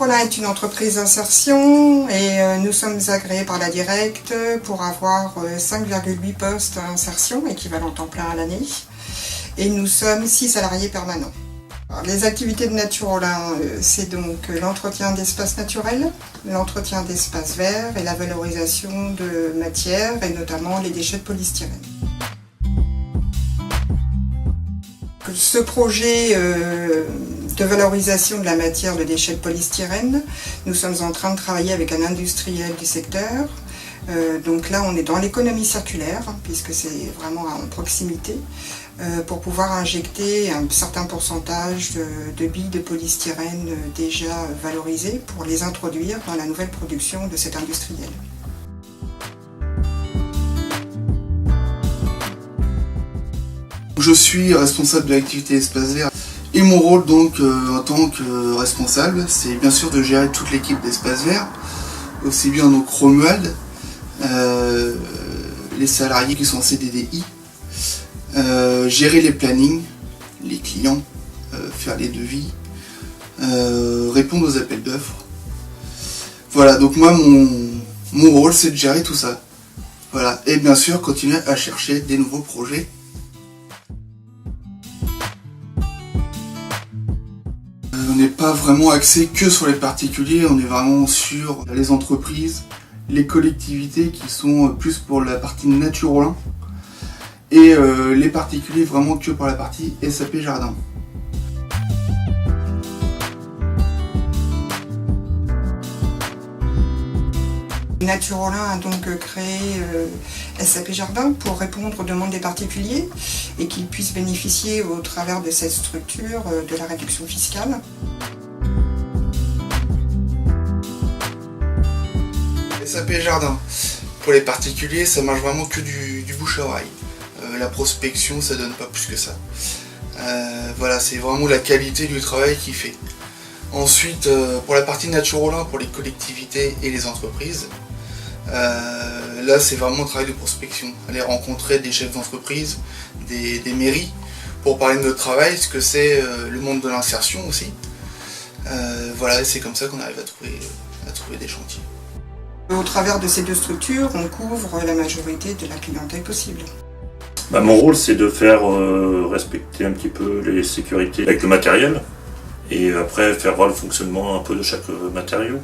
Naturo-Lin est une entreprise d'insertion et nous sommes agréés par la Directe pour avoir 5,8 postes à insertion, équivalent temps plein à l'année. Et nous sommes 6 salariés permanents. Alors, les activités de Naturo-Lin, c'est donc l'entretien d'espaces naturels, l'entretien d'espaces verts et la valorisation de matières et notamment les déchets de polystyrène. Ce projet de valorisation de la matière de déchets de polystyrène, nous sommes en train de travailler avec un industriel du secteur. Donc là, on est dans l'économie circulaire, puisque c'est vraiment en proximité, pour pouvoir injecter un certain pourcentage de billes de polystyrène déjà valorisées pour les introduire dans la nouvelle production de cet industriel. Je suis responsable de l'activité Espace Vert et mon rôle donc en tant que responsable, c'est bien sûr de gérer toute l'équipe d'Espace Vert, aussi bien donc Romuald, les salariés qui sont en CDDI, gérer les plannings, les clients, faire les devis, répondre aux appels d'offres. Voilà, donc moi mon rôle c'est de gérer tout ça. Voilà, et bien sûr continuer à chercher des nouveaux projets. On n'est pas vraiment axé que sur les particuliers, on est vraiment sur les entreprises, les collectivités qui sont plus pour la partie Naturo-Lin et les particuliers vraiment que pour la partie SAP Jardin. Naturo-Lin a donc créé SAP Jardin pour répondre aux demandes des particuliers et qu'ils puissent bénéficier au travers de cette structure de la réduction fiscale. SAP Jardin, pour les particuliers, ça marche vraiment que du bouche à oreille. La prospection, ça donne pas plus que ça. Voilà, c'est vraiment la qualité du travail qu'il fait. Ensuite, pour la partie Naturo-Lin, pour les collectivités et les entreprises, là c'est vraiment un travail de prospection. Aller rencontrer des chefs d'entreprise, des mairies, pour parler de notre travail, ce que c'est le monde de l'insertion aussi. Voilà, c'est comme ça qu'on arrive à trouver des chantiers. Au travers de ces deux structures, on couvre la majorité de la clientèle possible. Mon rôle, c'est de faire respecter un petit peu les sécurités avec le matériel et après faire voir le fonctionnement un peu de chaque matériau,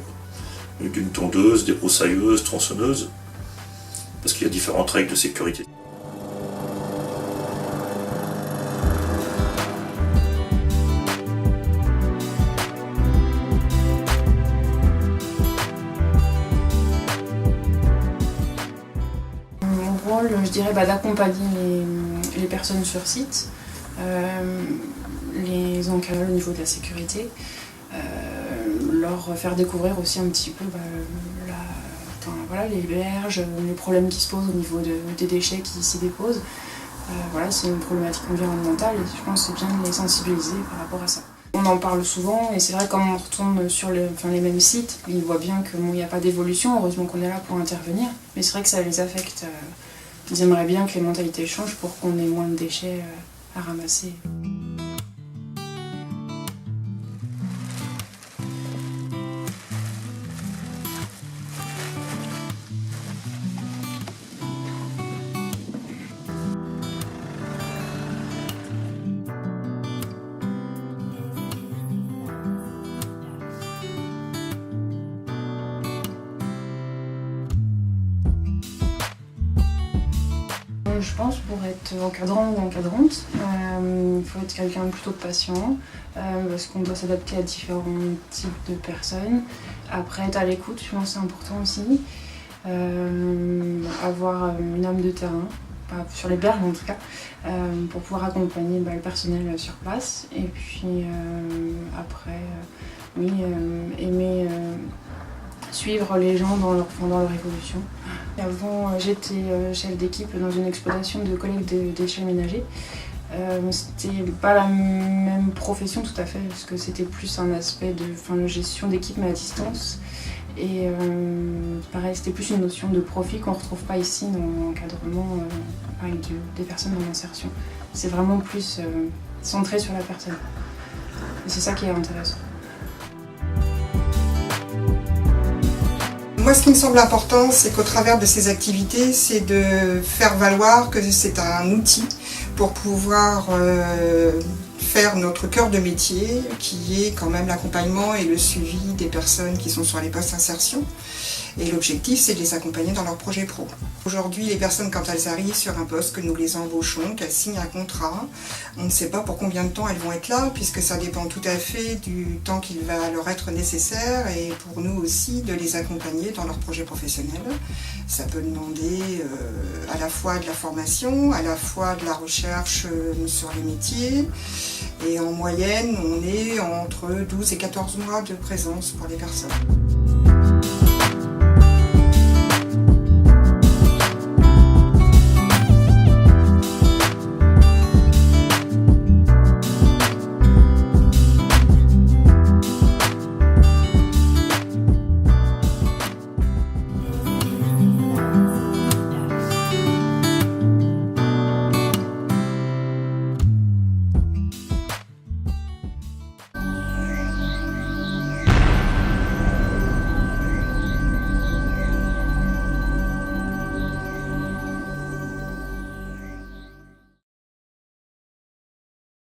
d'une tondeuse, des broussailleuses, tronçonneuses, parce qu'il y a différentes règles de sécurité. Je dirais d'accompagner les personnes sur site, les encadrer au niveau de la sécurité, leur faire découvrir aussi un petit peu les berges, les problèmes qui se posent au niveau des déchets qui s'y déposent. Voilà, c'est une problématique environnementale et je pense que c'est bien de les sensibiliser par rapport à ça. On en parle souvent et c'est vrai que quand on retourne sur les mêmes sites, ils voient bien qu'il n'y a pas d'évolution, heureusement qu'on est là pour intervenir, mais c'est vrai que ça les affecte. Ils aimeraient bien que les mentalités changent pour qu'on ait moins de déchets à ramasser. Je pense pour être encadrant ou encadrante, il faut être quelqu'un plutôt patient parce qu'on doit s'adapter à différents types de personnes. Après, être à l'écoute, je pense que c'est important aussi. Avoir une âme de terrain, pas sur les berges en tout cas, pour pouvoir accompagner le personnel sur place. Et puis après, aimer suivre les gens dans leur évolution. Avant, j'étais chef d'équipe dans une exploitation de collecte de déchets ménagers. C'était pas la même profession tout à fait, parce que c'était plus un aspect de gestion d'équipe mais à distance. Et pareil, c'était plus une notion de profit qu'on ne retrouve pas ici dans l'encadrement avec des personnes en insertion. C'est vraiment plus centré sur la personne. Et c'est ça qui est intéressant. Moi, ce qui me semble important, c'est qu'au travers de ces activités, c'est de faire valoir que c'est un outil pour pouvoir faire notre cœur de métier, qui est quand même l'accompagnement et le suivi des personnes qui sont sur les postes d'insertion. Et l'objectif, c'est de les accompagner dans leurs projets pro. Aujourd'hui, les personnes, quand elles arrivent sur un poste, que nous les embauchons, qu'elles signent un contrat, on ne sait pas pour combien de temps elles vont être là, puisque ça dépend tout à fait du temps qu'il va leur être nécessaire, et pour nous aussi de les accompagner dans leurs projets professionnels. Ça peut demander à la fois de la formation, à la fois de la recherche sur les métiers, et en moyenne, on est entre 12 et 14 mois de présence pour les personnes.